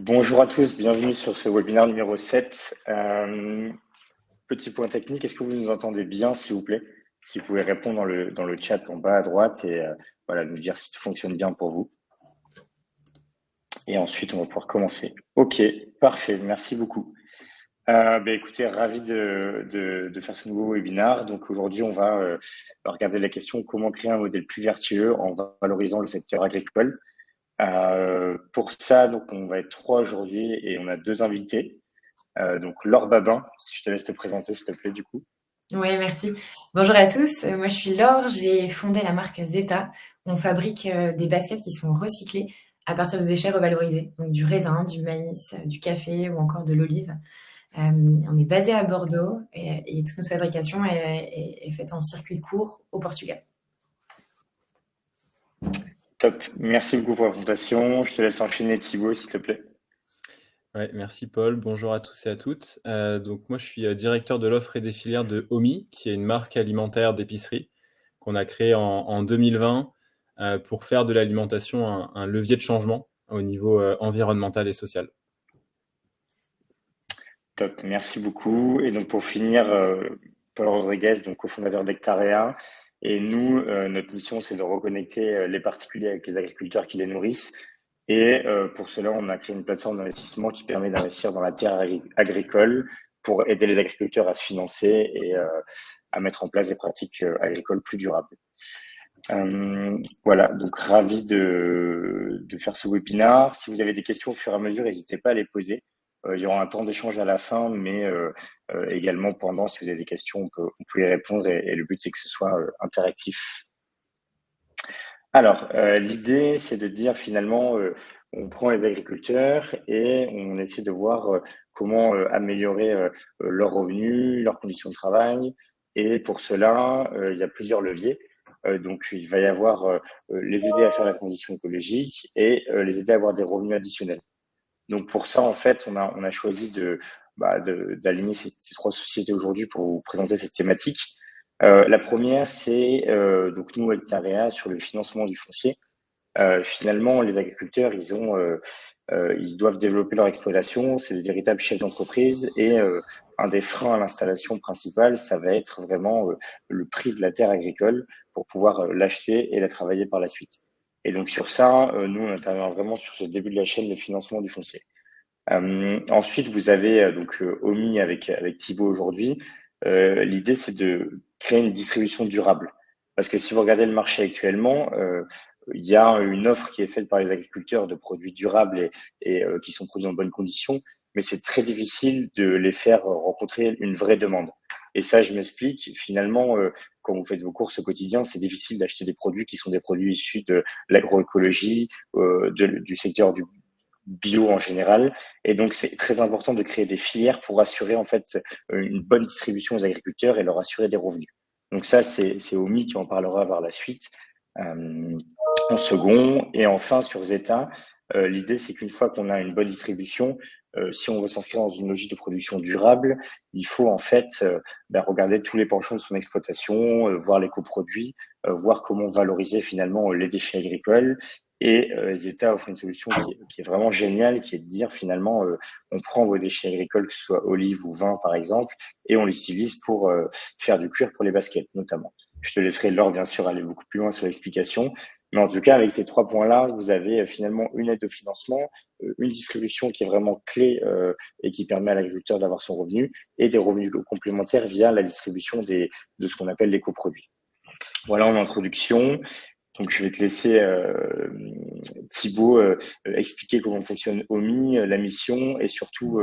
Bonjour à tous, bienvenue sur ce webinaire numéro 7. Petit point technique, est-ce que vous nous entendez bien, s'il vous plaît? Si vous pouvez répondre dans le chat en bas à droite et voilà, nous dire si tout fonctionne bien pour vous. Et ensuite, on va pouvoir commencer. Ok, parfait, merci beaucoup. Écoutez, ravi de faire ce nouveau webinaire. Donc aujourd'hui, on va regarder la question comment créer un modèle plus vertueux en valorisant le secteur agricole. Pour ça, donc on va être 3 aujourd'hui et on a 2 invités. Donc Laure Babin, si je te laisse te présenter s'il te plaît du coup. Oui, merci. Bonjour à tous. Moi, je suis Laure. J'ai fondé la marque Zeta. On fabrique des baskets qui sont recyclées à partir de déchets revalorisés, donc du raisin, du maïs, du café ou encore de l'olive. On est basé à Bordeaux et toute notre fabrication est faite en circuit court au Portugal. Top, merci beaucoup pour la présentation. Je te laisse enchaîner Thibaut s'il te plaît. Ouais, merci Paul, bonjour à tous et à toutes. Donc moi je suis directeur de l'offre et des filières de Omi, qui est une marque alimentaire d'épicerie qu'on a créée en 2020 pour faire de l'alimentation un levier de changement au niveau environnemental et social. Top, merci beaucoup. Et donc pour finir, Paul Rodriguez, donc cofondateur d'Hectarea. Et nous, notre mission, c'est de reconnecter les particuliers avec les agriculteurs qui les nourrissent. Et pour cela, on a créé une plateforme d'investissement qui permet d'investir dans la terre agricole pour aider les agriculteurs à se financer et à mettre en place des pratiques agricoles plus durables. Voilà, donc ravi de faire ce webinaire. Si vous avez des questions au fur et à mesure, n'hésitez pas à les poser. Il y aura un temps d'échange à la fin, mais également pendant, si vous avez des questions, on peut y répondre et le but, c'est que ce soit interactif. Alors, l'idée, c'est de dire finalement, on prend les agriculteurs et on essaie de voir comment améliorer leurs revenus, leurs conditions de travail. Et pour cela, il y a plusieurs leviers. Donc, il va y avoir les aider à faire la transition écologique et les aider à avoir des revenus additionnels. Donc, pour ça, en fait, on a choisi d'aligner ces 3 sociétés aujourd'hui pour vous présenter cette thématique. La première, c'est donc nous, Hectarea, sur le financement du foncier. Finalement, les agriculteurs, ils doivent développer leur exploitation, c'est de véritables chefs d'entreprise et un des freins à l'installation principale, ça va être vraiment le prix de la terre agricole pour pouvoir l'acheter et la travailler par la suite. Et donc sur ça, nous, on intervient vraiment sur ce début de la chaîne de financement du foncier. Ensuite, vous avez donc Omi avec Thibaut aujourd'hui. L'idée, c'est de créer une distribution durable. Parce que si vous regardez le marché actuellement, il y a une offre qui est faite par les agriculteurs de produits durables et qui sont produits en bonnes conditions, mais c'est très difficile de les faire rencontrer une vraie demande. Et ça, je m'explique. Finalement, quand vous faites vos courses au quotidien, c'est difficile d'acheter des produits qui sont des produits issus de l'agroécologie, du secteur du bio en général. Et donc, c'est très important de créer des filières pour assurer en fait une bonne distribution aux agriculteurs et leur assurer des revenus. Donc ça, c'est Omi qui en parlera par la suite en second. Et enfin, sur Zeta, l'idée, c'est qu'une fois qu'on a une bonne distribution, si on veut s'inscrire dans une logique de production durable, il faut en fait regarder tous les penchants de son exploitation, voir les coproduits, voir comment valoriser finalement les déchets agricoles. Et Zeta offre une solution qui est vraiment géniale, qui est de dire finalement, on prend vos déchets agricoles, que ce soit olives ou vin par exemple, et on les utilise pour faire du cuir pour les baskets notamment. Je te laisserai Laure bien sûr aller beaucoup plus loin sur l'explication, mais en tout cas avec ces 3 points-là, vous avez finalement une aide au financement, une distribution qui est vraiment clé et qui permet à l'agriculteur d'avoir son revenu, et des revenus complémentaires via la distribution de ce qu'on appelle les coproduits. Voilà en introduction. Donc, je vais te laisser, Thibaut, expliquer comment fonctionne Omi, la mission et surtout,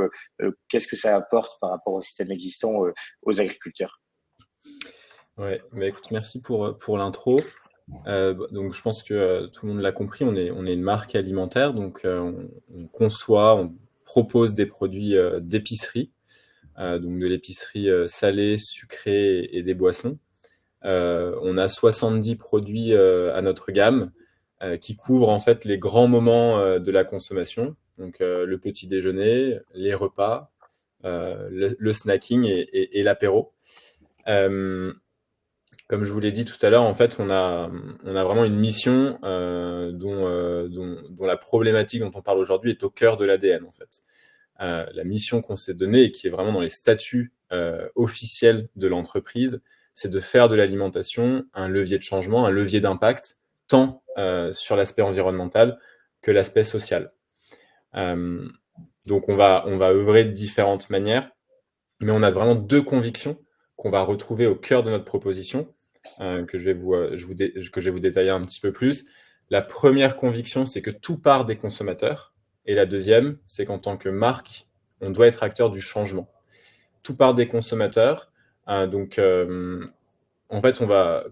qu'est-ce que ça apporte par rapport au système existant aux agriculteurs. Ouais, écoute, merci pour l'intro. Donc je pense que tout le monde l'a compris, on est une marque alimentaire, donc on conçoit, on propose des produits d'épicerie, donc de l'épicerie salée, sucrée et des boissons. On a 70 produits à notre gamme qui couvrent en fait les grands moments de la consommation, donc le petit déjeuner, les repas, le snacking et l'apéro. Comme je vous l'ai dit tout à l'heure, en fait, on a vraiment une mission dont la problématique dont on parle aujourd'hui est au cœur de l'ADN, en fait. La mission qu'on s'est donnée et qui est vraiment dans les statuts officiels de l'entreprise, c'est de faire de l'alimentation un levier de changement, un levier d'impact, tant sur l'aspect environnemental que l'aspect social. Donc on va œuvrer de différentes manières, mais on a vraiment deux convictions qu'on va retrouver au cœur de notre proposition, que je vais vous détailler un petit peu plus. La première conviction, c'est que tout part des consommateurs. Et la deuxième, c'est qu'en tant que marque, on doit être acteur du changement. Tout part des consommateurs. Donc, en fait,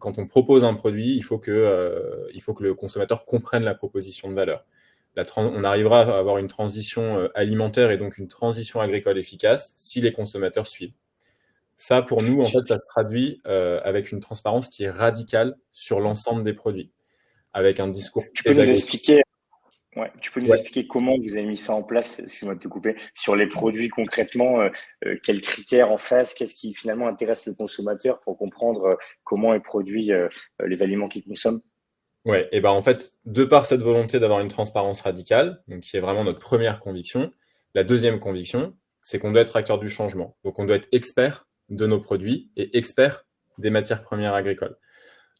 quand on propose un produit, il faut que le consommateur comprenne la proposition de valeur. On arrivera à avoir une transition alimentaire et donc une transition agricole efficace si les consommateurs suivent. Ça, pour nous, en fait, ça se traduit avec une transparence qui est radicale sur l'ensemble des produits, avec un discours Tu peux nous pédagogique. expliquer, tu peux nous Ouais. expliquer comment vous avez mis ça en place, excuse-moi de te couper, sur les produits concrètement, quels critères en face, qu'est-ce qui finalement intéresse le consommateur pour comprendre comment est produit les aliments qu'il consomme? Ouais, et ben en fait, de par cette volonté d'avoir une transparence radicale, donc qui est vraiment notre première conviction, la deuxième conviction, c'est qu'on doit être acteur du changement. Donc on doit être expert de nos produits et expert des matières premières agricoles.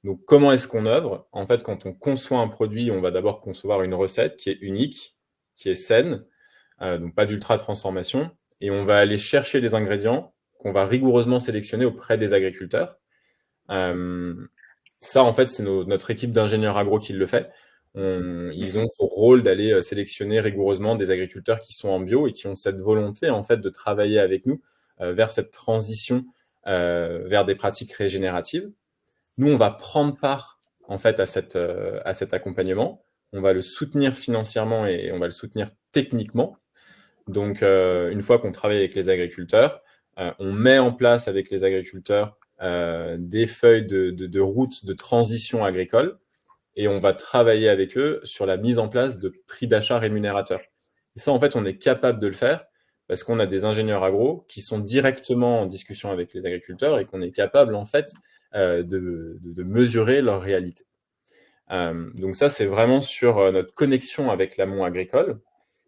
Donc comment est-ce qu'on œuvre? En fait, quand on conçoit un produit, on va d'abord concevoir une recette qui est unique, qui est saine, donc pas d'ultra transformation, et on va aller chercher des ingrédients qu'on va rigoureusement sélectionner auprès des agriculteurs. Ça, en fait, c'est notre équipe d'ingénieurs agro qui le fait. Ils ont pour rôle d'aller sélectionner rigoureusement des agriculteurs qui sont en bio et qui ont cette volonté, en fait, de travailler avec nous vers cette transition vers des pratiques régénératives. Nous, on va prendre part, en fait, à cet accompagnement. On va le soutenir financièrement et on va le soutenir techniquement. Donc, une fois qu'on travaille avec les agriculteurs, on met en place avec les agriculteurs des feuilles de route de transition agricole et on va travailler avec eux sur la mise en place de prix d'achat rémunérateurs. Et ça, en fait, on est capable de le faire parce qu'on a des ingénieurs agro qui sont directement en discussion avec les agriculteurs et qu'on est capable, en fait, de mesurer leur réalité. Donc ça, c'est vraiment sur notre connexion avec l'amont agricole.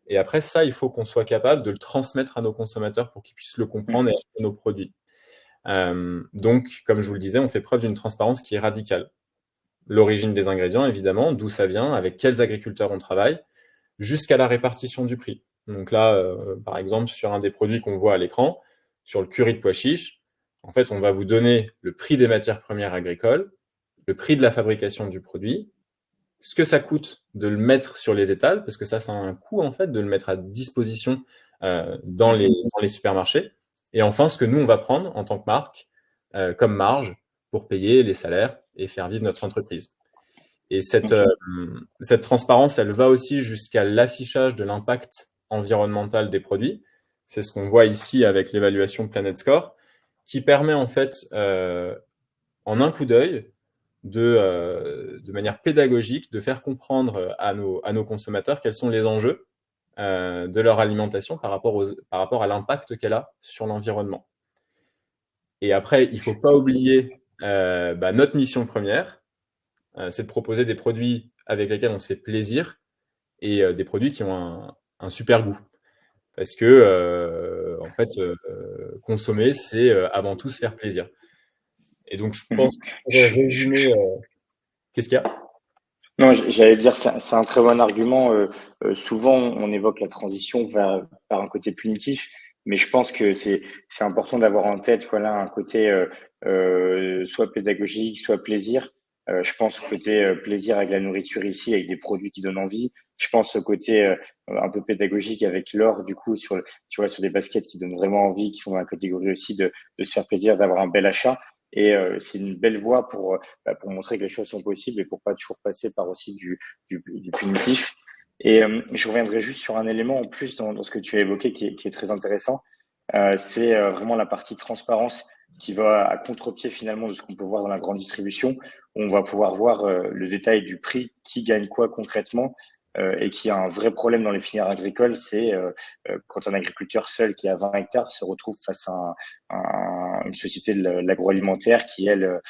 Et après, ça, il faut qu'on soit capable de le transmettre à nos consommateurs pour qu'ils puissent le comprendre et acheter nos produits. Donc, comme je vous le disais, on fait preuve d'une transparence qui est radicale. L'origine des ingrédients, évidemment, d'où ça vient, avec quels agriculteurs on travaille, jusqu'à la répartition du prix. Donc là, par exemple, sur un des produits qu'on voit à l'écran, sur le curry de pois chiche, en fait, on va vous donner le prix des matières premières agricoles, le prix de la fabrication du produit, ce que ça coûte de le mettre sur les étals, parce que ça a un coût, en fait, de le mettre à disposition dans les supermarchés. Et enfin, ce que nous, on va prendre en tant que marque comme marge pour payer les salaires et faire vivre notre entreprise. Et cette transparence, elle va aussi jusqu'à l'affichage de l'impact environnemental des produits. C'est ce qu'on voit ici avec l'évaluation Planet Score, qui permet en fait, en un coup d'œil, de manière pédagogique, de faire comprendre à nos consommateurs quels sont les enjeux de leur alimentation par rapport à l'impact qu'elle a sur l'environnement. Et après, il ne faut pas oublier notre mission première, c'est de proposer des produits avec lesquels on se fait plaisir et des produits qui ont un super goût. Parce que, en fait, consommer, c'est avant tout se faire plaisir. Et donc, je pense que je pourrais résumer. Qu'est-ce qu'il y a? Non, j'allais dire, c'est un très bon argument. Souvent, on évoque la transition par un côté punitif, mais je pense que c'est important d'avoir en tête, voilà, un côté soit pédagogique, soit plaisir. Je pense au côté plaisir avec la nourriture ici, avec des produits qui donnent envie. Je pense au côté un peu pédagogique avec l'or, du coup, tu vois, sur des baskets qui donnent vraiment envie, qui sont dans la catégorie aussi de se faire plaisir, d'avoir un bel achat. Et c'est une belle voie pour montrer que les choses sont possibles et pour pas toujours passer par aussi du punitif. Et je reviendrai juste sur un élément en plus dans ce que tu as évoqué qui est très intéressant. C'est vraiment la partie transparence qui va à contre-pied finalement de ce qu'on peut voir dans la grande distribution. On va pouvoir voir le détail du prix, qui gagne quoi concrètement. Et qui a un vrai problème dans les filières agricoles, c'est quand un agriculteur seul qui a 20 hectares se retrouve face à une société de l'agroalimentaire qui, elle,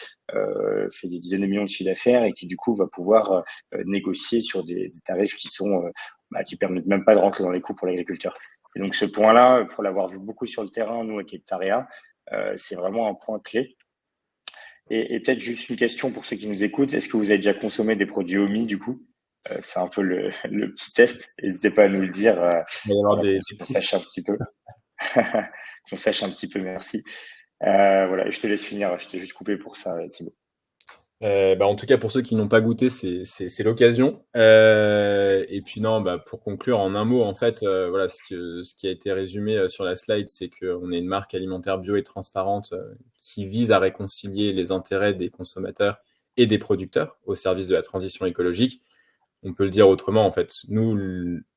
fait des dizaines de millions de chiffres d'affaires et qui, du coup, va pouvoir négocier sur des tarifs qui permettent même pas de rentrer dans les coûts pour l'agriculteur. Et donc, ce point-là, pour l'avoir vu beaucoup sur le terrain, nous, avec Hectarea, c'est vraiment un point clé. Et peut-être juste une question pour ceux qui nous écoutent. Est-ce que vous avez déjà consommé des produits OMI, du coup? C'est un peu le petit test. N'hésitez pas à nous le dire, Il va y avoir qu'on sache un petit peu. Qu'on sache un petit peu, merci. Voilà, je te laisse finir. Je t'ai juste coupé pour ça, Thibaut. En tout cas, pour ceux qui n'ont pas goûté, c'est l'occasion. Et puis non, pour conclure en un mot, en fait, voilà, ce qui a été résumé sur la slide, c'est qu'on est une marque alimentaire bio et transparente qui vise à réconcilier les intérêts des consommateurs et des producteurs au service de la transition écologique. On peut le dire autrement, en fait. Nous,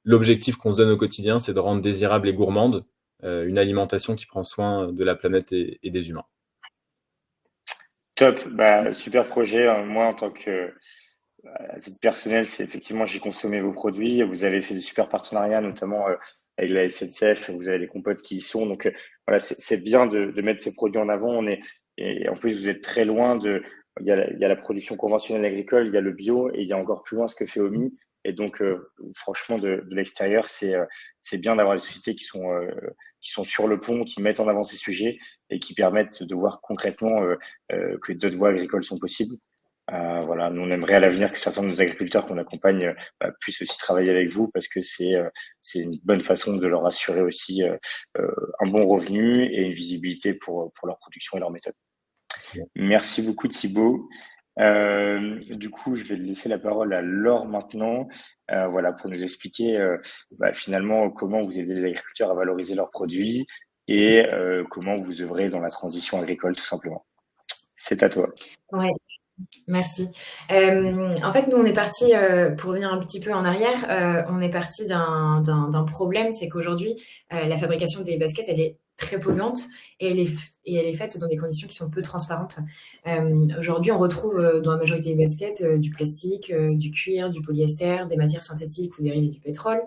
l'objectif qu'on se donne au quotidien, c'est de rendre désirable et gourmande une alimentation qui prend soin de la planète et des humains. Top, super projet. Moi, en tant que à titre personnel, c'est effectivement, j'ai consommé vos produits. Vous avez fait des super partenariats, notamment avec la SNCF. Vous avez les compotes qui y sont. Donc voilà, c'est bien de mettre ces produits en avant. Et en plus, vous êtes très loin de. Il y a la production conventionnelle agricole, il y a le bio, et il y a encore plus loin ce que fait OMI. Et donc, franchement, de l'extérieur, c'est bien d'avoir des sociétés qui sont sur le pont, qui mettent en avant ces sujets et qui permettent de voir concrètement que d'autres voies agricoles sont possibles. Voilà, nous on aimerait à l'avenir que certains de nos agriculteurs qu'on accompagne puissent aussi travailler avec vous parce que c'est une bonne façon de leur assurer aussi un bon revenu et une visibilité pour leur production et leur méthode. Merci beaucoup Thibaut. Du coup, je vais laisser la parole à Laure maintenant, voilà, pour nous expliquer finalement comment vous aidez les agriculteurs à valoriser leurs produits et comment vous œuvrez dans la transition agricole tout simplement. C'est à toi. Ouais. Merci. En fait, nous, on est parti, pour revenir un petit peu en arrière, on est parti d'un problème, c'est qu'aujourd'hui, la fabrication des baskets, elle est très polluante et elle est faite dans des conditions qui sont peu transparentes. Aujourd'hui, on retrouve dans la majorité des baskets du plastique, du cuir, du polyester, des matières synthétiques ou dérivées du pétrole.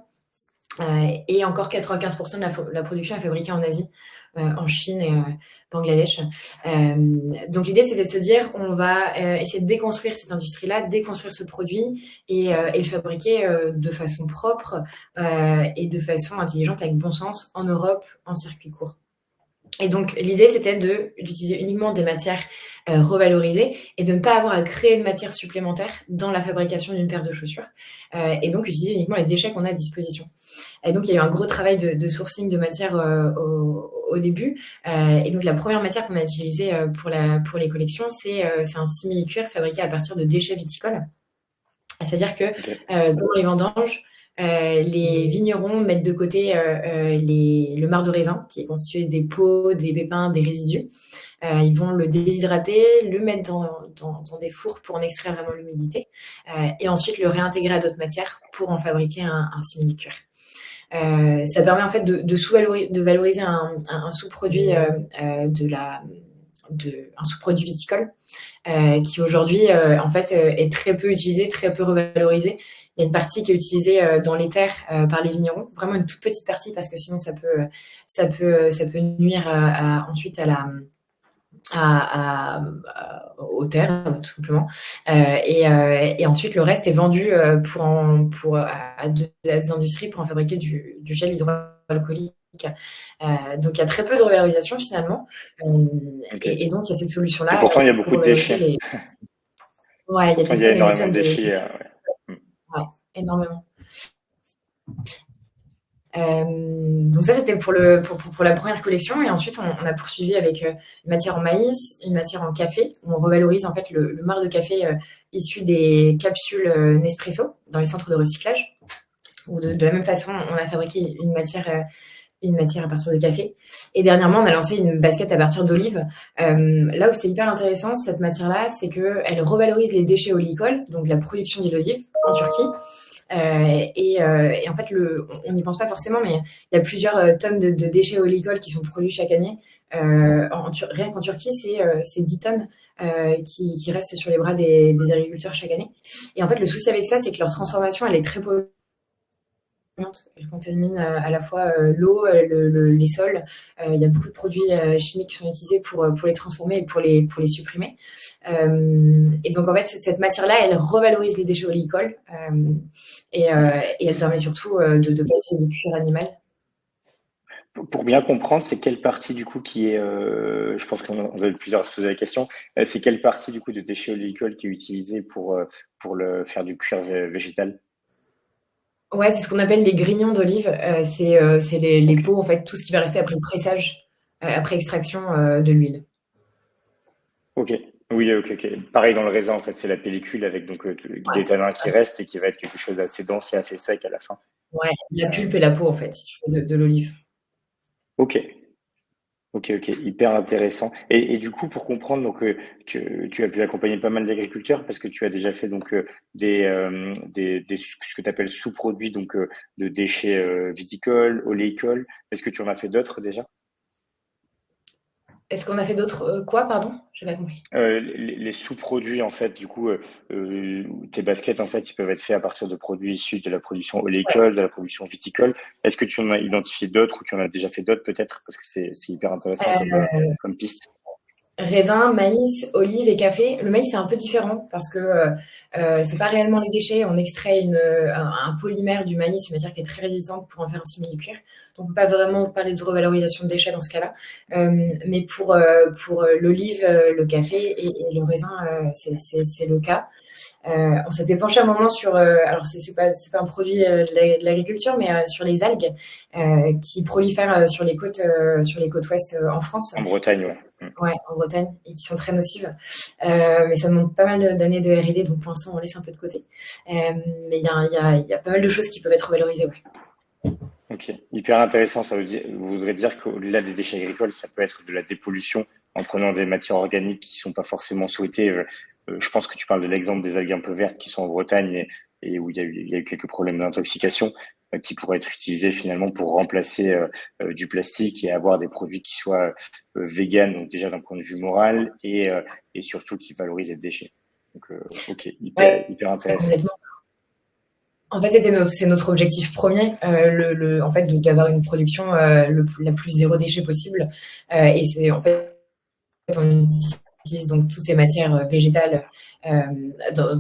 Et encore 95% de la production est fabriquée en Asie, en Chine et Bangladesh. Donc l'idée, c'était de se dire, on va essayer de déconstruire cette industrie-là, déconstruire ce produit et le fabriquer de façon propre et de façon intelligente, avec bon sens, en Europe, en circuit court. Et donc, l'idée, c'était d'utiliser uniquement des matières revalorisées et de ne pas avoir à créer de matière supplémentaire dans la fabrication d'une paire de chaussures. Et donc, utiliser uniquement les déchets qu'on a à disposition. Et donc, il y a eu un gros travail de sourcing de matière au début. Et donc, la première matière qu'on a utilisée pour les collections, c'est un simili-cuir fabriqué à partir de déchets viticoles. C'est-à-dire que pendant les vendanges, les vignerons mettent de côté le marc de raisin, qui est constitué des peaux, des pépins, des résidus. Ils vont le déshydrater, le mettre dans des fours pour en extraire vraiment l'humidité, et ensuite le réintégrer à d'autres matières pour en fabriquer un simili-cuir. Ça permet en fait de valoriser un sous-produit un sous-produit viticole qui aujourd'hui en fait est très peu utilisé, très peu revalorisé. Il y a une partie qui est utilisée dans les terres par les vignerons, vraiment une toute petite partie parce que sinon ça peut nuire ensuite aux terres tout simplement. Et ensuite le reste est vendu à des industries pour en fabriquer du gel hydroalcoolique. Donc il y a très peu de revalorisation finalement. Et donc il y a cette solution-là. Et pourtant il y a beaucoup de déchets. Ouais, il y a énormément de déchets. Ouais, énormément. Donc ça, c'était pour la première collection. Et ensuite, on a poursuivi avec une matière en maïs, une matière en café. On revalorise en fait le marc de café issu des capsules Nespresso dans les centres de recyclage. Ou de la même façon, on a fabriqué une matière à partir de café. Et dernièrement, on a lancé une basket à partir d'olives. Là où c'est hyper intéressant, cette matière-là, c'est qu'elle revalorise les déchets oléicoles, donc la production d'huile d'olive en Turquie. Et en fait, on n'y pense pas forcément, mais il y a plusieurs tonnes de déchets oléicoles qui sont produits chaque année. Rien qu'en Turquie, c'est 10 tonnes qui restent sur les bras des agriculteurs chaque année. Et en fait, le souci avec ça, c'est que leur transformation, elle est très polluante. Elle contamine à la fois l'eau, les sols. Il y a beaucoup de produits chimiques qui sont utilisés pour les transformer et pour les supprimer. Et donc en fait, cette matière-là, elle revalorise les déchets oléicoles et elle permet surtout de pas utiliser de cuir animal. Pour bien comprendre, c'est quelle partie du coup qui est, je pense qu'on doit être plusieurs à se poser la question, c'est quelle partie du coup de déchets oléicoles qui est utilisée pour faire du cuir végétal? Ouais, c'est ce qu'on appelle les grignons d'olive. C'est les Ok, peaux, en fait, tout ce qui va rester après le pressage, après extraction de l'huile. ok, oui, ok, ok. Pareil dans le raisin en fait, c'est la pellicule avec donc Ouais, des tanins qui restent et qui va être quelque chose d'assez dense et assez sec à la fin. ouais, la Euh, pulpe et la peau, en fait, si tu veux, de l'olive. ok, ok, ok, hyper intéressant. Et du coup, pour comprendre, donc tu as pu accompagner pas mal d'agriculteurs parce que tu as déjà fait donc ce que tu appelles sous-produits donc de déchets viticoles, oléicoles. Est-ce que tu en as fait d'autres déjà? Est-ce qu'on a fait d'autres quoi, pardon? J'ai pas compris. Les sous-produits en fait, du coup, tes baskets en fait, ils peuvent être faits à partir de produits issus de la production Ouais. oléicole, de la production viticole. Est-ce que tu en as identifié d'autres ou tu en as déjà fait d'autres peut-être? Parce que c'est hyper intéressant comme piste. Raisin, maïs, olive et café. Le maïs, c'est un peu différent parce que c'est pas réellement les déchets. On extrait un polymère du maïs, une matière qui est très résistante pour en faire un simili-cuir. Donc, on peut pas vraiment parler de revalorisation de déchets dans ce cas-là. Mais pour l'olive, le café et le raisin, c'est le cas. On s'était penché un moment sur, alors c'est pas un produit de l'agriculture, mais sur les algues qui prolifèrent sur les côtes ouest en France. En Bretagne, ouais. Ouais, en Bretagne, et qui sont très nocives. Mais ça demande pas mal d'années de R&D, donc pour l'instant, on laisse un peu de côté. Mais il y a pas mal de choses qui peuvent être valorisées, ouais. Ok, hyper intéressant. Ça voudrait dire qu'au-delà des déchets agricoles, ça peut être de la dépollution en prenant des matières organiques qui sont pas forcément souhaitées. Je pense que tu parles de l'exemple des algues un peu vertes qui sont en Bretagne et où il y a eu quelques problèmes d'intoxication qui pourraient être utilisés finalement pour remplacer du plastique et avoir des produits qui soient véganes, donc déjà d'un point de vue moral et surtout qui valorisent les déchets. Donc, ok, Ouais, hyper intéressant. complètement. En fait, c'est notre objectif premier, en fait, d'avoir une production la plus zéro déchet possible. Et c'est en fait, on utilise donc toutes ces matières végétales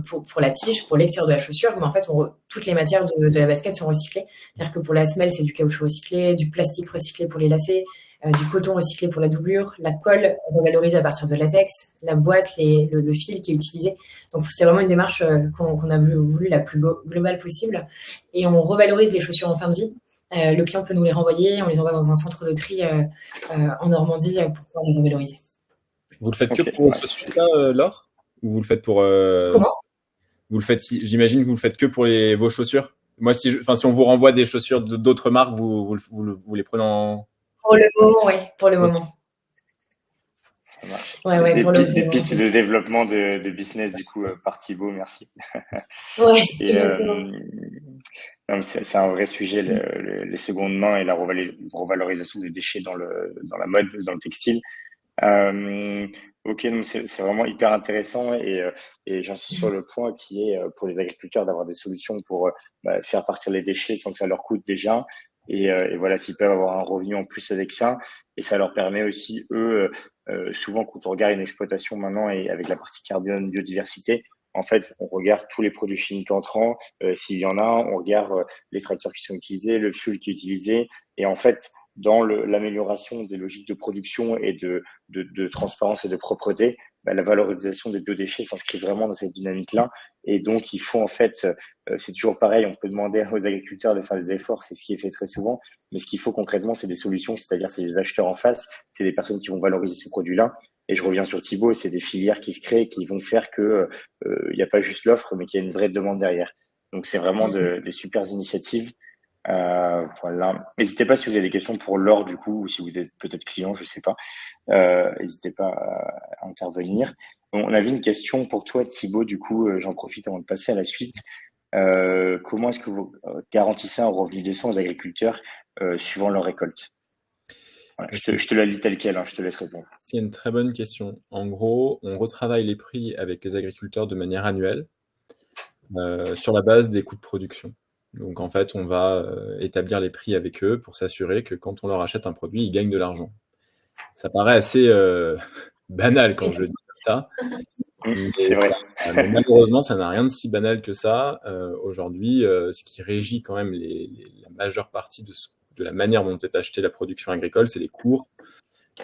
pour la tige, pour l'extérieur de la chaussure, mais en fait, toutes les matières de la basket sont recyclées. C'est-à-dire que pour la semelle, c'est du caoutchouc recyclé, du plastique recyclé pour les lacets, du coton recyclé pour la doublure, la colle revalorisée à partir de latex, la boîte, le fil qui est utilisé. Donc, c'est vraiment une démarche qu'on a voulu la plus globale possible. Et on revalorise les chaussures en fin de vie. Le client peut nous les renvoyer, on les envoie dans un centre de tri en Normandie pour pouvoir les revaloriser. Vous le faites que Ok, pour vos ouais, chaussures, là, Laure? Ou vous le faites pour... Comment? vous le faites, j'imagine que vous le faites que pour vos chaussures. Moi, si on vous renvoie des chaussures d'autres marques, vous les prenez en... Pour le moment, oui, pour le Ok. moment. ça marche. Ouais, ouais, pour Des le moment, pistes de développement de business, du coup, par Thibaut, merci. ouais, Et exactement. non, mais c'est un vrai sujet, les secondes mains et la revalorisation des déchets dans la mode, dans le textile. Ok, donc c'est vraiment hyper intéressant et j'insiste sur le point qui est pour les agriculteurs d'avoir des solutions pour faire partir les déchets sans que ça leur coûte déjà. Et voilà, s'ils peuvent avoir un revenu en plus avec ça, et ça leur permet aussi, eux, souvent quand on regarde une exploitation maintenant et avec la partie carbone, biodiversité, en fait, on regarde tous les produits chimiques entrants, s'il y en a, on regarde les tracteurs qui sont utilisés, le fuel qui est utilisé, et en fait, dans l'amélioration des logiques de production et de transparence et de propreté, la valorisation des biodéchets s'inscrit vraiment dans cette dynamique-là. Et donc, il faut en fait, c'est toujours pareil, on peut demander aux agriculteurs de faire des efforts, c'est ce qui est fait très souvent, mais ce qu'il faut concrètement, c'est des solutions, c'est-à-dire c'est les acheteurs en face, c'est des personnes qui vont valoriser ces produits-là. Et je reviens sur Thibaut, c'est des filières qui se créent, qui vont faire que il n'y a pas juste l'offre, mais qu'il y a une vraie demande derrière. Donc, c'est vraiment des super initiatives. Voilà. N'hésitez pas si vous avez des questions pour Laure, du coup, ou si vous êtes peut-être client, je sais pas. N'hésitez pas à intervenir. On avait une question pour toi, Thibaut, du coup, j'en profite avant de passer à la suite. Comment est-ce que vous garantissez un revenu décent aux agriculteurs suivant leur récolte? Voilà, je te la lis telle quelle, hein, je te laisse répondre. C'est une très bonne question. En gros, on retravaille les prix avec les agriculteurs de manière annuelle sur la base des coûts de production. Donc en fait, on va établir les prix avec eux pour s'assurer que quand on leur achète un produit, ils gagnent de l'argent. Ça paraît assez banal quand je le dis comme ça, C'est vrai. mais malheureusement, ça n'a rien de si banal que ça. Aujourd'hui, ce qui régit quand même la majeure partie de la manière dont est achetée la production agricole, c'est les cours.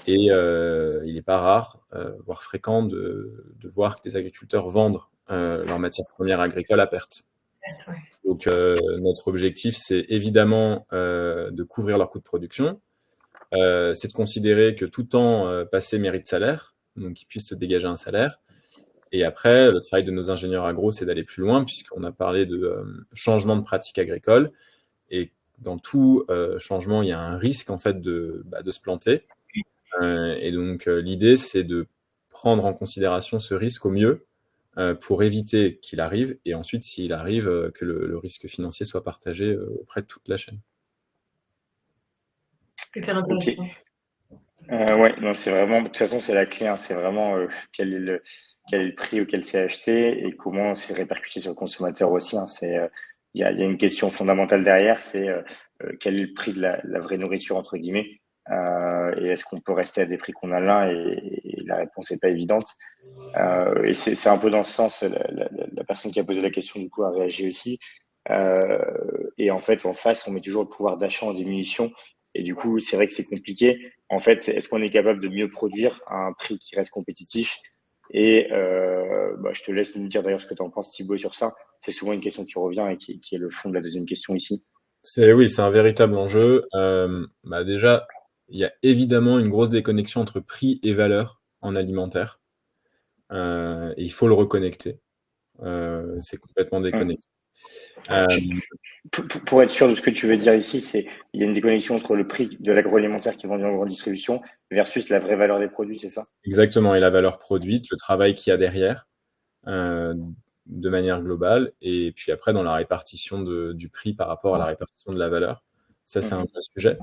Et il n'est pas rare, voire fréquent, de voir que des agriculteurs vendent leurs matières premières agricoles à perte. Ouais. Donc notre objectif, c'est évidemment de couvrir leurs coûts de production. C'est de considérer que tout temps passé mérite salaire, donc qu'ils puissent se dégager un salaire. Et après, le travail de nos ingénieurs agro, c'est d'aller plus loin, puisqu'on a parlé de changement de pratique agricole. Et dans tout changement, il y a un risque en fait de se planter. Et donc l'idée, c'est de prendre en considération ce risque au mieux pour éviter qu'il arrive, et ensuite, s'il arrive, que le risque financier soit partagé auprès de toute la chaîne. Super intéressant. Ok. Ouais, non, c'est vraiment, de toute façon, c'est la clé, hein, c'est vraiment quel est le prix auquel c'est acheté et comment c'est répercuté sur le consommateur aussi. Hein, il y a une question fondamentale derrière, c'est quel est le prix de la vraie nourriture entre guillemets, et est-ce qu'on peut rester à des prix qu'on a là, et la réponse n'est pas évidente. Et c'est un peu dans ce sens, la personne qui a posé la question du coup a réagi aussi. Et en fait, en face, on met toujours le pouvoir d'achat en diminution. Et du coup, c'est vrai que c'est compliqué. En fait, est-ce qu'on est capable de mieux produire à un prix qui reste compétitif? Et je te laisse nous dire d'ailleurs ce que tu en penses, Thibaut, sur ça. C'est souvent une question qui revient et qui est le fond de la deuxième question ici. Oui, c'est un véritable enjeu. Déjà, il y a évidemment une grosse déconnexion entre prix et valeur en alimentaire. Et il faut le reconnecter. C'est complètement déconnecté. Pour être sûr de ce que tu veux dire ici, il y a une déconnexion entre le prix de l'agroalimentaire qui est vendu en grande distribution versus la vraie valeur des produits, c'est ça? Exactement, et la valeur produite, le travail qu'il y a derrière, de manière globale, et puis après dans la répartition du prix par rapport à la répartition de la valeur. Ça, c'est un vrai sujet.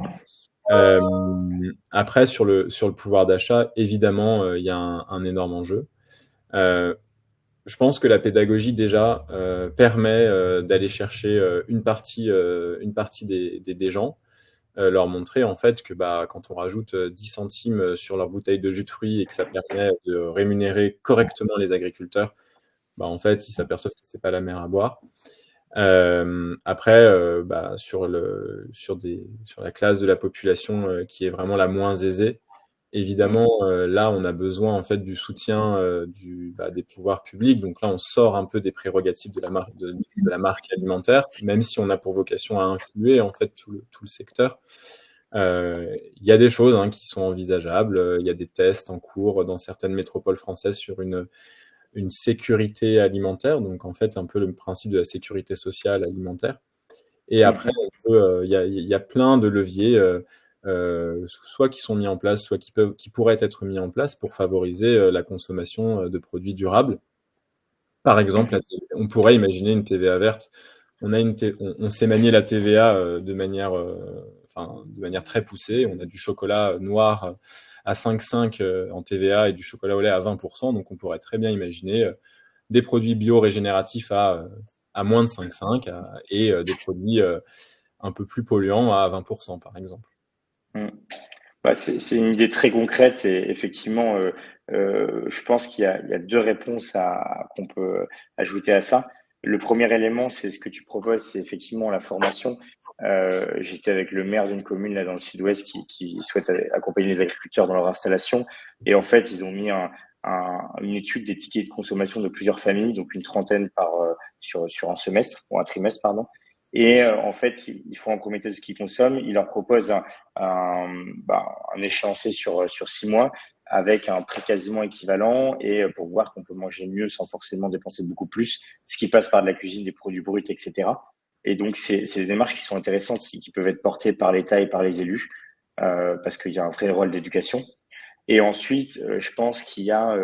Après, sur le pouvoir d'achat, évidemment, il y a un énorme enjeu. Je pense que la pédagogie déjà permet d'aller chercher une partie des gens, leur montrer en fait que quand on rajoute 10 centimes sur leur bouteille de jus de fruits et que ça permet de rémunérer correctement les agriculteurs, en fait, ils s'aperçoivent que c'est pas la mer à boire. Après, sur la classe de la population qui est vraiment la moins aisée, évidemment, là, on a besoin en fait du soutien des pouvoirs publics. Donc là, on sort un peu des prérogatives de la marque alimentaire, même si on a pour vocation à influer en fait tout le secteur. Il y a des choses qui sont envisageables. Il y a des tests en cours dans certaines métropoles françaises sur une sécurité alimentaire, donc en fait un peu le principe de la sécurité sociale alimentaire. Et après, il y a plein de leviers, soit qui sont mis en place, soit qui pourraient être mis en place pour favoriser la consommation de produits durables. Par exemple, on pourrait imaginer une TVA verte. On sait manier la TVA de manière très poussée. On a du chocolat noir à 5,5 en TVA et du chocolat au lait à 20%. Donc, on pourrait très bien imaginer des produits bio régénératifs à moins de 5,5 et des produits un peu plus polluants à 20%, par exemple. C'est une idée très concrète et effectivement, je pense qu'il y a deux réponses qu'on peut ajouter à ça. Le premier élément, c'est ce que tu proposes, c'est effectivement la formation. J'étais avec le maire d'une commune là dans le sud-ouest qui souhaite accompagner les agriculteurs dans leur installation, et en fait, ils ont mis une étude des tickets de consommation de plusieurs familles, donc une trentaine sur un semestre ou un trimestre, pardon. Et en fait, ils font un premier test de ce qu'ils consomment. Ils leur proposent un échéancier sur 6 mois avec un prix quasiment équivalent, et pour voir qu'on peut manger mieux sans forcément dépenser beaucoup plus, ce qui passe par de la cuisine, des produits bruts, etc. Et donc, c'est des démarches qui sont intéressantes, qui peuvent être portées par l'État et par les élus, parce qu'il y a un vrai rôle d'éducation. Et ensuite, je pense qu'il y a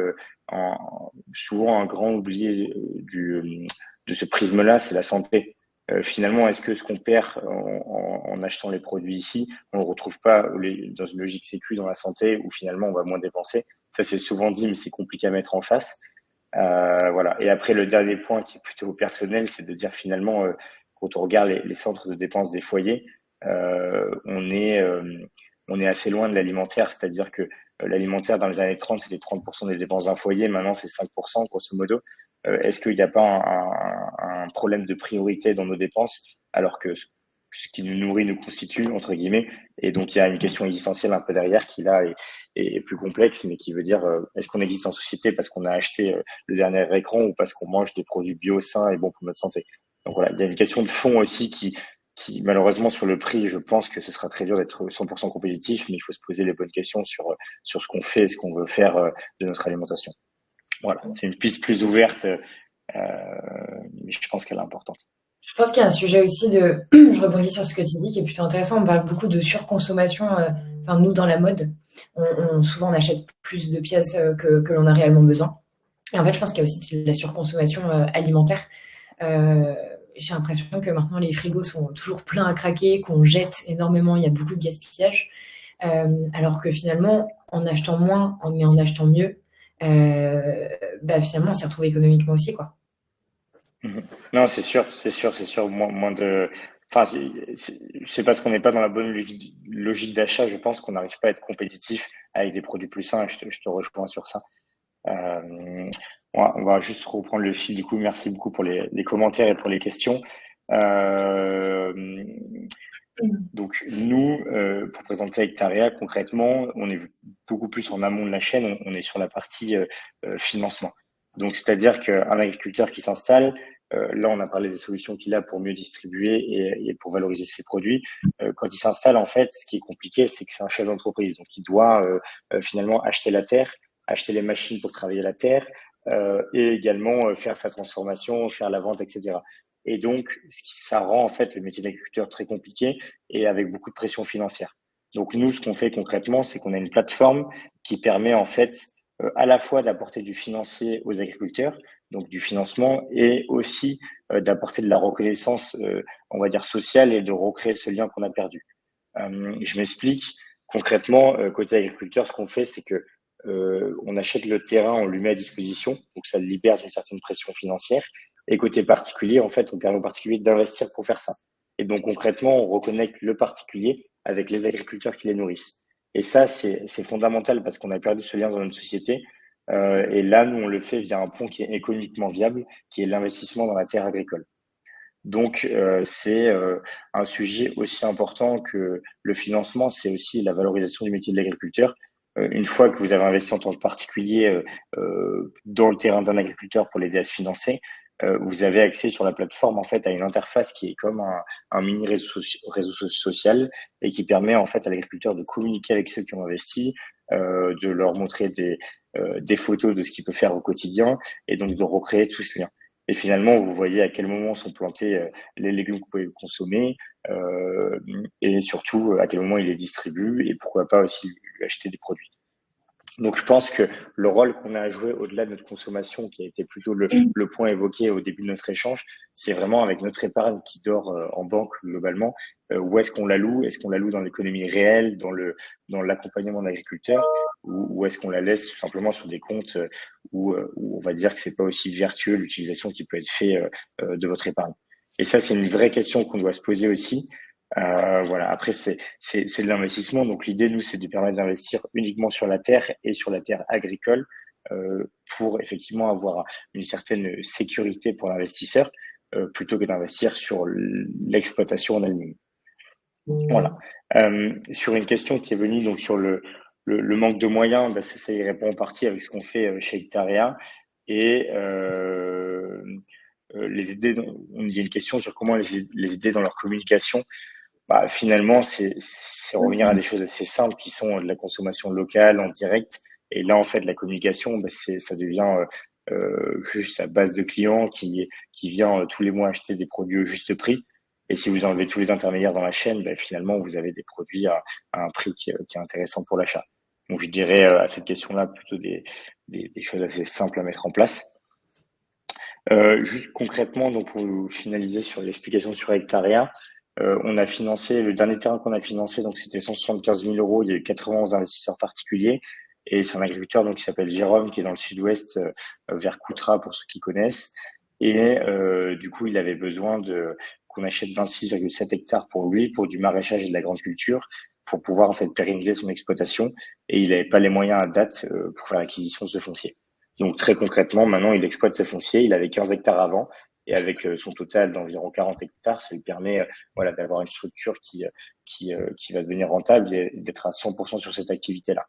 souvent un grand oublié de ce prisme-là, c'est la santé. Finalement, est-ce que ce qu'on perd en achetant les produits ici, on ne le retrouve pas dans une logique sécu dans la santé, où finalement on va moins dépenser? Ça, c'est souvent dit, mais c'est compliqué à mettre en face. Voilà. Et après, le dernier point qui est plutôt personnel, c'est de dire finalement, quand on regarde les centres de dépenses des foyers, on est assez loin de l'alimentaire, c'est-à-dire que l'alimentaire dans les années 30, c'était 30% des dépenses d'un foyer, maintenant c'est 5% grosso modo. Est-ce qu'il n'y a pas un problème de priorité dans nos dépenses alors que ce qui nous nourrit nous constitue, entre guillemets, et donc il y a une question existentielle un peu derrière qui là est plus complexe, mais qui veut dire est-ce qu'on existe en société parce qu'on a acheté le dernier écran ou parce qu'on mange des produits bio sains et bons pour notre santé. Donc voilà, il y a une question de fond aussi qui malheureusement sur le prix, je pense que ce sera très dur d'être 100% compétitif, mais il faut se poser les bonnes questions sur ce qu'on fait et ce qu'on veut faire de notre alimentation. Voilà, c'est une piste plus ouverte, mais je pense qu'elle est importante. Je pense qu'il y a un sujet aussi de, je rebondis sur ce que tu dis, qui est plutôt intéressant. On parle beaucoup de surconsommation. Enfin, nous, dans la mode, souvent on achète plus de pièces que l'on a réellement besoin. Et en fait, je pense qu'il y a aussi de la surconsommation alimentaire. J'ai l'impression que maintenant les frigos sont toujours pleins à craquer, qu'on jette énormément, il y a beaucoup de gaspillage. Alors que finalement, en achetant moins, mais en achetant mieux, finalement, on s'y retrouve économiquement aussi, quoi. Non, c'est sûr, c'est sûr, c'est sûr. Moins de. Enfin, c'est parce qu'on n'est pas dans la bonne logique d'achat. Je pense qu'on n'arrive pas à être compétitif avec des produits plus sains. Je te rejoins sur ça. On va juste reprendre le fil. Du coup, merci beaucoup pour les commentaires et pour les questions. Euh, donc nous, pour présenter Hectarea, concrètement, on est beaucoup plus en amont de la chaîne. On est sur la partie financement. Donc, c'est-à-dire qu'un agriculteur qui s'installe, là, on a parlé des solutions qu'il a pour mieux distribuer et pour valoriser ses produits. Quand il s'installe, en fait, ce qui est compliqué, c'est que c'est un chef d'entreprise. Donc, il doit finalement acheter la terre, acheter les machines pour travailler la terre et également faire sa transformation, faire la vente, etc. Et donc, ça rend en fait le métier d'agriculteur très compliqué et avec beaucoup de pression financière. Donc, nous, ce qu'on fait concrètement, c'est qu'on a une plateforme qui permet en fait à la fois d'apporter du financier aux agriculteurs, donc du financement, et aussi d'apporter de la reconnaissance, on va dire sociale, et de recréer ce lien qu'on a perdu. Je m'explique. Concrètement, côté agriculteur, ce qu'on fait, c'est que on achète le terrain, on lui met à disposition, donc ça le libère d'une certaine pression financière. Et côté particulier, en fait, on permet aux particuliers d'investir pour faire ça. Et donc concrètement, on reconnecte le particulier avec les agriculteurs qui les nourrissent. Et ça, c'est fondamental parce qu'on a perdu ce lien dans notre société. Et là, nous, on le fait via un pont qui est économiquement viable, qui est l'investissement dans la terre agricole. Donc, c'est un sujet aussi important que le financement, c'est aussi la valorisation du métier de l'agriculteur. Une fois que vous avez investi en tant que particulier dans le terrain d'un agriculteur pour l'aider à se financer, vous avez accès sur la plateforme en fait à une interface qui est comme un mini réseau social et qui permet en fait à l'agriculteur de communiquer avec ceux qui ont investi, de leur montrer des photos de ce qu'il peut faire au quotidien et donc de recréer tout ce lien. Et finalement, vous voyez à quel moment sont plantés les légumes que vous pouvez consommer et surtout à quel moment il les distribue et pourquoi pas aussi lui acheter des produits. Donc, je pense que le rôle qu'on a à jouer au-delà de notre consommation, qui a été plutôt le point évoqué au début de notre échange, c'est vraiment avec notre épargne qui dort en banque globalement, où est-ce qu'on la loue? Est-ce qu'on la loue dans l'économie réelle, dans l'accompagnement d'agriculteurs, ou est-ce qu'on la laisse tout simplement sur des comptes où on va dire que c'est pas aussi vertueux l'utilisation qui peut être faite de votre épargne? Et ça, c'est une vraie question qu'on doit se poser aussi. Voilà. Après, c'est de l'investissement. Donc, l'idée, nous, c'est de permettre d'investir uniquement sur la terre et sur la terre agricole pour effectivement avoir une certaine sécurité pour l'investisseur plutôt que d'investir sur l'exploitation en elle-même. Voilà. Sur une question qui est venue donc sur le manque de moyens, bah, ça y répond en partie avec ce qu'on fait chez Hectarea. Et les idées, il y a une question sur comment les idées dans leur communication. Bah, finalement, c'est revenir à des choses assez simples qui sont de la consommation locale, en direct. Et là, en fait, la communication, bah, ça devient juste à base de clients qui vient tous les mois acheter des produits au juste prix. Et si vous enlevez tous les intermédiaires dans la chaîne, bah, finalement, vous avez des produits à un prix qui est intéressant pour l'achat. Donc, je dirais à cette question-là plutôt des choses assez simples à mettre en place. Juste concrètement, donc pour finaliser sur l'explication sur Hectarea, on a financé, le dernier terrain qu'on a financé, donc c'était 175 000 euros. Il y a eu 91 investisseurs particuliers. Et c'est un agriculteur donc, qui s'appelle Jérôme, qui est dans le sud-ouest, vers Coutras, pour ceux qui connaissent. Et du coup, il avait besoin qu'on achète 26,7 hectares pour lui, pour du maraîchage et de la grande culture, pour pouvoir en fait pérenniser son exploitation. Et il n'avait pas les moyens à date pour faire l'acquisition de ce foncier. Donc très concrètement, maintenant, il exploite ce foncier. Il avait 15 hectares avant. Et avec son total d'environ 40 hectares, ça lui permet voilà, d'avoir une structure qui va devenir rentable et d'être à 100% sur cette activité-là.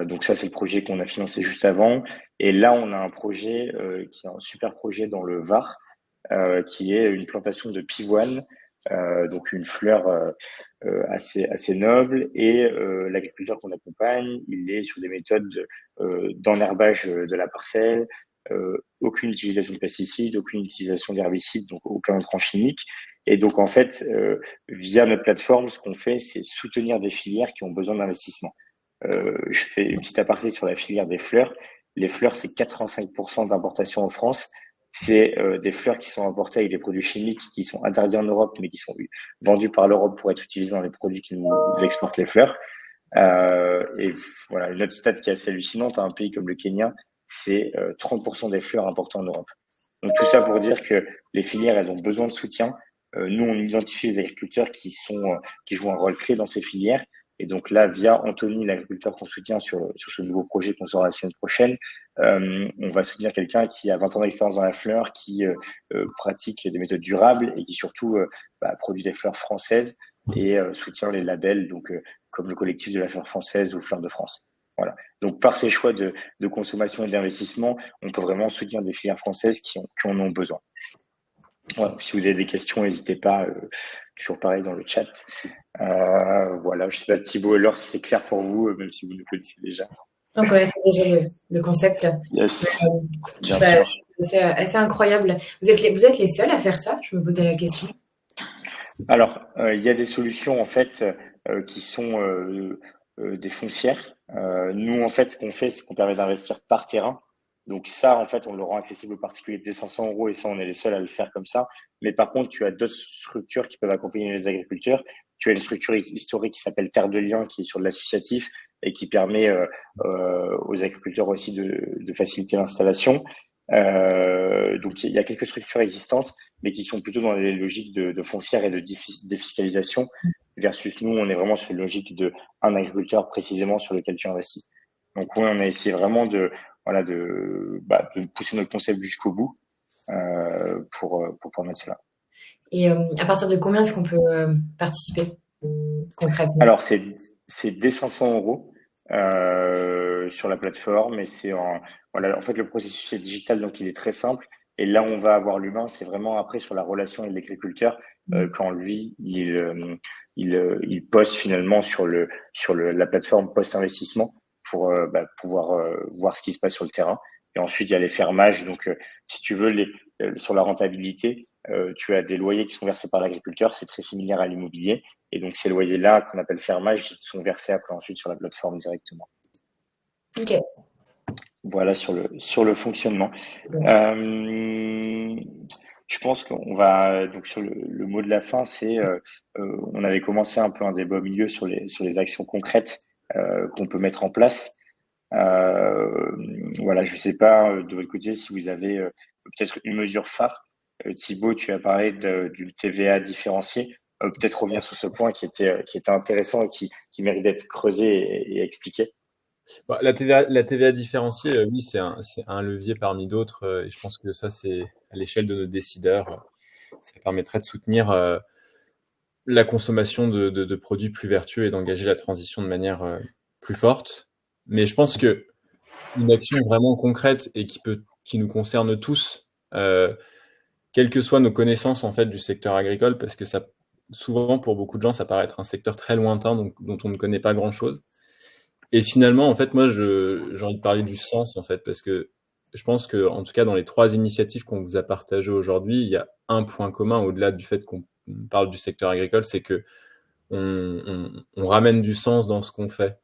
Donc ça, c'est le projet qu'on a financé juste avant. Et là, on a un projet qui est un super projet dans le Var, qui est une plantation de pivoine, donc une fleur assez noble. Et l'agriculteur qu'on accompagne, il est sur des méthodes d'enherbage de la parcelle, aucune utilisation de pesticides, aucune utilisation d'herbicides, donc aucun intrant chimique. Et donc en fait, via notre plateforme, ce qu'on fait, c'est soutenir des filières qui ont besoin d'investissement. Je fais une petite aparté sur la filière des fleurs. Les fleurs, c'est 85% d'importation en France. C'est des fleurs qui sont importées avec des produits chimiques qui sont interdits en Europe, mais qui sont vendus par l'Europe pour être utilisés dans les produits qui nous exportent les fleurs. Et voilà, une autre stat qui est assez hallucinante, un pays comme le Kenya, c'est 30% des fleurs importées en Europe. Donc tout ça pour dire que les filières, elles ont besoin de soutien. Nous, on identifie les agriculteurs qui jouent un rôle clé dans ces filières. Et donc là, via Anthony, l'agriculteur qu'on soutient sur ce nouveau projet qu'on sera la semaine prochaine, on va soutenir quelqu'un qui a 20 ans d'expérience dans la fleur, qui pratique des méthodes durables et qui surtout produit des fleurs françaises et soutient les labels, donc comme le collectif de la fleur française ou Fleurs de France. Voilà. Donc par ces choix de consommation et d'investissement, on peut vraiment soutenir des filières françaises qui en ont besoin. Voilà. Si vous avez des questions, n'hésitez pas, toujours pareil dans le chat. Voilà, je sais pas Thibaut et Laure si c'est clair pour vous, même si vous nous connaissez déjà. On connaissait déjà le concept. Yes, bien Ça, sûr. c'est assez incroyable. Vous êtes les seuls à faire ça? Je me posais la question. Alors, il y a des solutions en fait qui sont des foncières. Nous, en fait, ce qu'on fait, c'est qu'on permet d'investir par terrain. Donc ça, en fait, on le rend accessible aux particuliers dès 500 euros et ça, on est les seuls à le faire comme ça. Mais par contre, tu as d'autres structures qui peuvent accompagner les agriculteurs. Tu as une structure historique qui s'appelle Terre de Liens, qui est sur de l'associatif et qui permet aux agriculteurs aussi de faciliter l'installation. Donc il y a quelques structures existantes, mais qui sont plutôt dans les logiques de foncière et de défiscalisation, versus nous, on est vraiment sur une logique de un agriculteur précisément sur lequel tu investis. Donc oui, on a essayé vraiment de pousser notre concept jusqu'au bout pour permettre cela. Et à partir de combien est-ce qu'on peut participer concrètement? Alors c'est dès 500 euros sur la plateforme et en fait le processus est digital donc il est très simple. Et là, on va avoir l'humain, c'est vraiment après sur la relation avec l'agriculteur quand lui il poste finalement sur la plateforme post-investissement pour pouvoir voir ce qui se passe sur le terrain. Et ensuite, il y a les fermages. Donc, si tu veux, sur la rentabilité, tu as des loyers qui sont versés par l'agriculteur. C'est très similaire à l'immobilier. Et donc, ces loyers-là, qu'on appelle fermage, sont versés après ensuite sur la plateforme directement. Ok. Voilà sur le fonctionnement. Je pense qu'on va donc sur le mot de la fin, c'est on avait commencé un peu un débat au milieu sur les actions concrètes qu'on peut mettre en place. Voilà, je sais pas de votre côté si vous avez peut-être une mesure phare. Thibaut, tu as parlé d'une TVA différenciée. Peut-être revenir sur ce point qui était intéressant et qui mérite d'être creusé et expliqué. Bah, la TVA différenciée, oui, c'est un levier parmi d'autres. Et je pense que ça, c'est à l'échelle de nos décideurs. Ça permettrait de soutenir la consommation de produits plus vertueux et d'engager la transition de manière plus forte. Mais je pense que une action vraiment concrète et qui nous concerne tous, quelles que soient nos connaissances en fait du secteur agricole, parce que ça, souvent pour beaucoup de gens, ça paraît être un secteur très lointain dont on ne connaît pas grand-chose. Et finalement, en fait, moi, j'ai envie de parler du sens, en fait, parce que je pense que, en tout cas, dans les 3 initiatives qu'on vous a partagées aujourd'hui, il y a un point commun au-delà du fait qu'on parle du secteur agricole, c'est que on ramène du sens dans ce qu'on fait.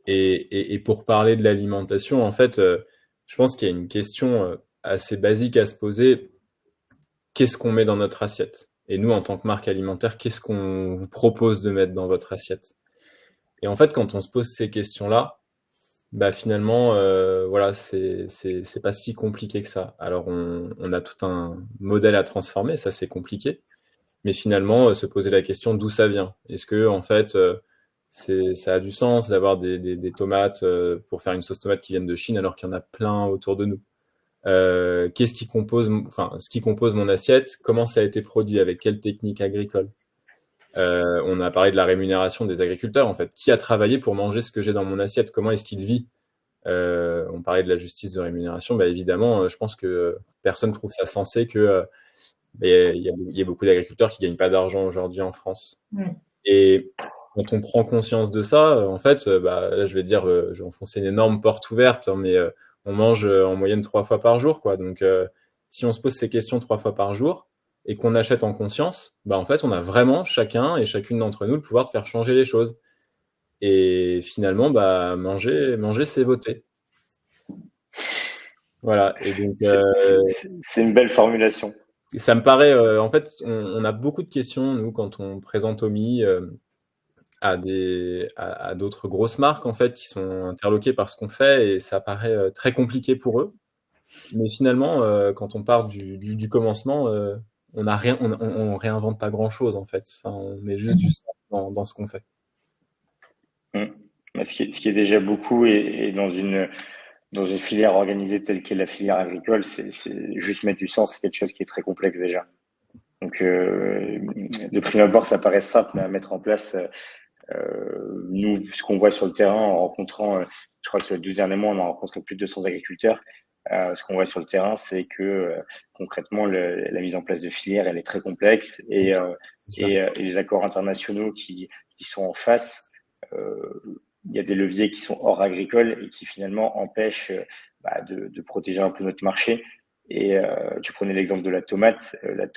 Et pour parler de l'alimentation, en fait, je pense qu'il y a une question assez basique à se poser. Qu'est-ce qu'on met dans notre assiette? Et nous, en tant que marque alimentaire, qu'est-ce qu'on vous propose de mettre dans votre assiette? Et en fait, quand on se pose ces questions-là, bah finalement, voilà, c'est pas si compliqué que ça. Alors, on a tout un modèle à transformer, ça c'est compliqué. mais finalement se poser la question d'où ça vient. Est-ce que en fait ça a du sens d'avoir des tomates pour faire une sauce tomate qui viennent de Chine alors qu'il y en a plein autour de nous? Qu'est-ce qui compose, ce qui compose mon assiette? Comment ça a été produit? Avec quelle technique agricole? On a parlé de la rémunération des agriculteurs, en fait. Qui a travaillé pour manger ce que j'ai dans mon assiette? Comment est-ce qu'il vit? On parlait de la justice de rémunération. Bah, évidemment, je pense que personne trouve ça sensé que il y a beaucoup d'agriculteurs qui gagnent pas d'argent aujourd'hui en France. Et quand on prend conscience de ça, en fait, là, je vais dire, je vais enfoncer une énorme porte ouverte, hein, mais on mange en moyenne 3 fois par jour, quoi. Donc, si on se pose ces questions 3 fois par jour et qu'on achète en conscience, en fait, on a vraiment chacun et chacune d'entre nous le pouvoir de faire changer les choses. Et finalement, manger, c'est voter. Voilà. Et donc, c'est une belle formulation. ça me paraît, en fait, on a beaucoup de questions, nous, quand on présente Omi à d'autres grosses marques, en fait, qui sont interloquées par ce qu'on fait, et ça paraît très compliqué pour eux. Mais finalement, quand on part du commencement, on a rien, on réinvente pas grand-chose, en fait. Enfin, on met juste du sens dans ce qu'on fait. Ce qui est déjà beaucoup, et dans une filière organisée telle qu'est la filière agricole, c'est juste mettre du sens, c'est quelque chose qui est très complexe déjà. Donc, de prime abord, ça paraît simple à mettre en place. Nous, ce qu'on voit sur le terrain en rencontrant, je crois que sur les 12 derniers mois, on a rencontré plus de 200 agriculteurs. Ce qu'on voit sur le terrain, c'est que concrètement, la mise en place de filières, elle est très complexe, et les accords internationaux qui sont en face, il y a des leviers qui sont hors agricole et qui finalement empêchent de protéger un peu notre marché. Et tu prenais l'exemple de la tomate. La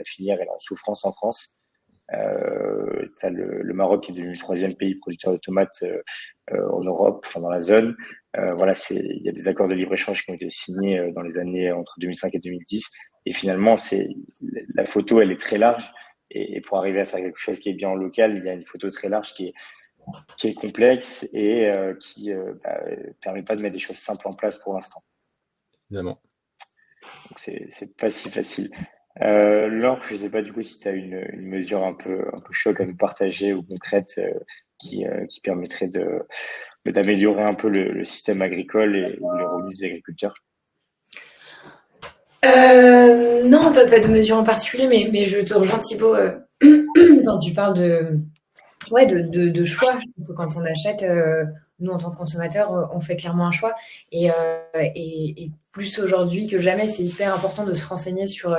filière, elle est en souffrance en France. T'as le Maroc qui est devenu le 3e pays producteur de tomates en Europe, enfin dans la zone. Voilà, il y a des accords de libre-échange qui ont été signés dans les années entre 2005 et 2010. Et finalement, la photo, elle est très large. Et pour arriver à faire quelque chose qui est bien en local, il y a une photo très large qui est complexe et qui permet pas de mettre des choses simples en place pour l'instant. Évidemment. Donc c'est pas si facile. Laure, je sais pas du coup si tu as une mesure un peu choc à nous partager ou concrète qui permettrait d'améliorer un peu le système agricole et les revenus des agriculteurs. Non, pas de mesure en particulier, mais je te rejoins Thibaut quand tu parles de choix. Je trouve que quand on achète, nous en tant que consommateurs, on fait clairement un choix. Et plus aujourd'hui que jamais, c'est hyper important de se renseigner sur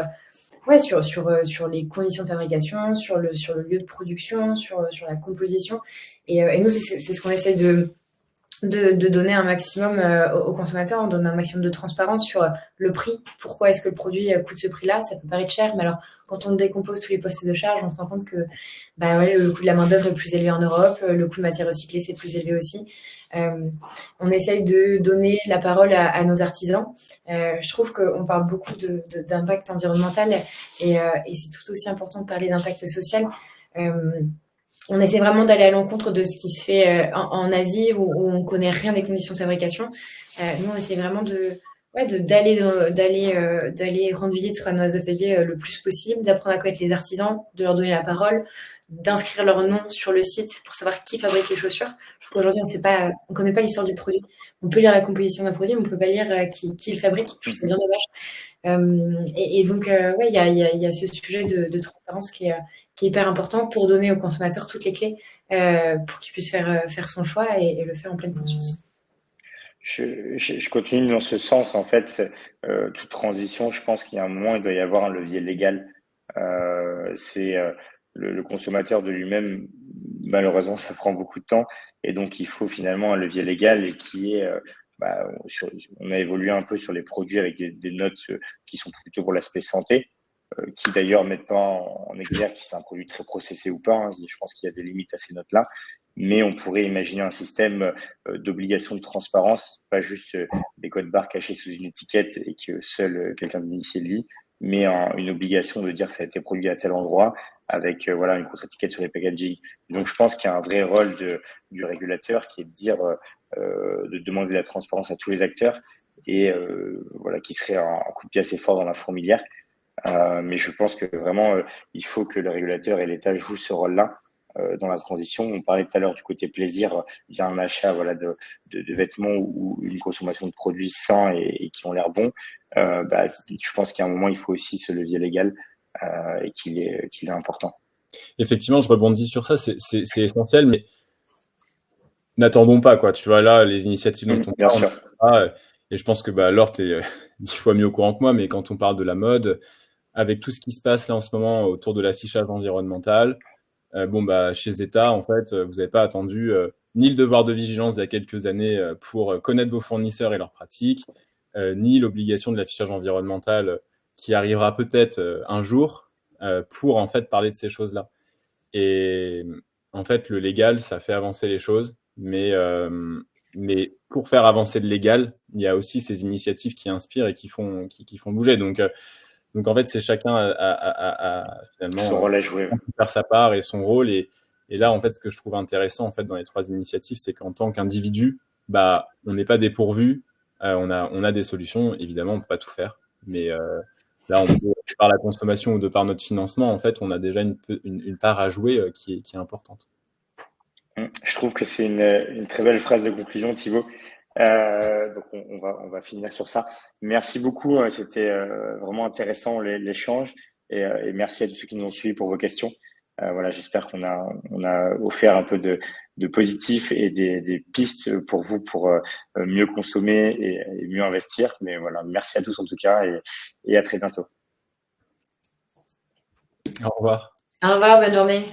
les conditions de fabrication, sur le lieu de production, sur la composition. Et nous, c'est ce qu'on essaye de donner un maximum aux consommateurs. On donne un maximum de transparence sur le prix. Pourquoi est-ce que le produit coûte ce prix-là? Ça peut paraître cher, mais alors quand on décompose tous les postes de charge, on se rend compte que le coût de la main-d'œuvre est plus élevé en Europe, le coût de matière recyclée, c'est plus élevé aussi. On essaye de donner la parole à nos artisans. Je trouve qu'on parle beaucoup d'impact environnemental, et c'est tout aussi important de parler d'impact social. On essaie vraiment d'aller à l'encontre de ce qui se fait en Asie, où on connaît rien des conditions de fabrication. Nous, on essaie vraiment d'aller rendre visite à nos ateliers le plus possible, d'apprendre à connaître les artisans, de leur donner la parole, d'inscrire leur nom sur le site pour savoir qui fabrique les chaussures. Je trouve qu'aujourd'hui, on connaît pas l'histoire du produit. On peut lire la composition d'un produit, mais on peut pas lire qui le fabrique. Je trouve ça bien dommage. Et donc, il y a ce sujet de transparence qui est hyper important pour donner aux consommateurs toutes les clés pour qu'ils puissent faire son choix et le faire en pleine conscience. Je continue dans ce sens. En fait, toute transition, je pense qu'il y a un moment, il doit y avoir un levier légal. C'est le consommateur de lui-même, malheureusement, ça prend beaucoup de temps. Et donc, il faut finalement un levier légal et qui est... on a évolué un peu sur les produits avec des notes qui sont plutôt pour l'aspect santé, qui d'ailleurs mettent pas en exergue si c'est un produit très processé ou pas. Hein. Je pense qu'il y a des limites à ces notes-là. Mais on pourrait imaginer un système d'obligation de transparence, pas juste des codes barres cachés sous une étiquette et que seul quelqu'un d'initié lit, mais une obligation de dire que ça a été produit à tel endroit avec une contre-étiquette sur les packaging. Donc je pense qu'il y a un vrai rôle du régulateur qui est de dire, de demander la transparence à tous les acteurs et qui serait un coup de pied assez fort dans la fourmilière. Mais je pense que vraiment, il faut que le régulateur et l'État jouent ce rôle-là dans la transition. On parlait tout à l'heure du côté plaisir via un achat voilà, de vêtements ou une consommation de produits sains et qui ont l'air bons. Je pense qu'à un moment, il faut aussi ce levier légal et qu'il est important. Effectivement, je rebondis sur ça, c'est essentiel, mais n'attendons pas, quoi. Tu vois, là, les initiatives dont on Bien parle, sûr. et je pense que Laure, tu es 10 fois mieux au courant que moi, mais quand on parle de la mode, avec tout ce qui se passe là en ce moment autour de l'affichage environnemental, chez Zeta, en fait, vous n'avez pas attendu ni le devoir de vigilance d'il y a quelques années pour connaître vos fournisseurs et leurs pratiques, ni l'obligation de l'affichage environnemental qui arrivera peut-être un jour pour en fait parler de ces choses-là. Et en fait, le légal, ça fait avancer les choses, mais pour faire avancer le légal, il y a aussi ces initiatives qui inspirent et qui font bouger. Donc en fait, c'est chacun à finalement Son rôle à jouer. faire sa part et son rôle. Et là, en fait, ce que je trouve intéressant en fait dans les 3 initiatives, c'est qu'en tant qu'individu, on n'est pas dépourvu. On a des solutions. Évidemment, on peut pas tout faire, mais là, par la consommation ou de par notre financement, en fait, on a déjà une part à jouer qui est importante. Je trouve que c'est une très belle phrase de conclusion, Thibaut. Donc on va finir sur ça. Merci beaucoup, c'était vraiment intéressant l'échange et merci à tous ceux qui nous ont suivis pour vos questions. Voilà, j'espère qu'on a offert un peu de positif et des pistes pour vous pour mieux consommer et mieux investir. Mais voilà, merci à tous en tout cas et à très bientôt. Au revoir. Au revoir, bonne journée.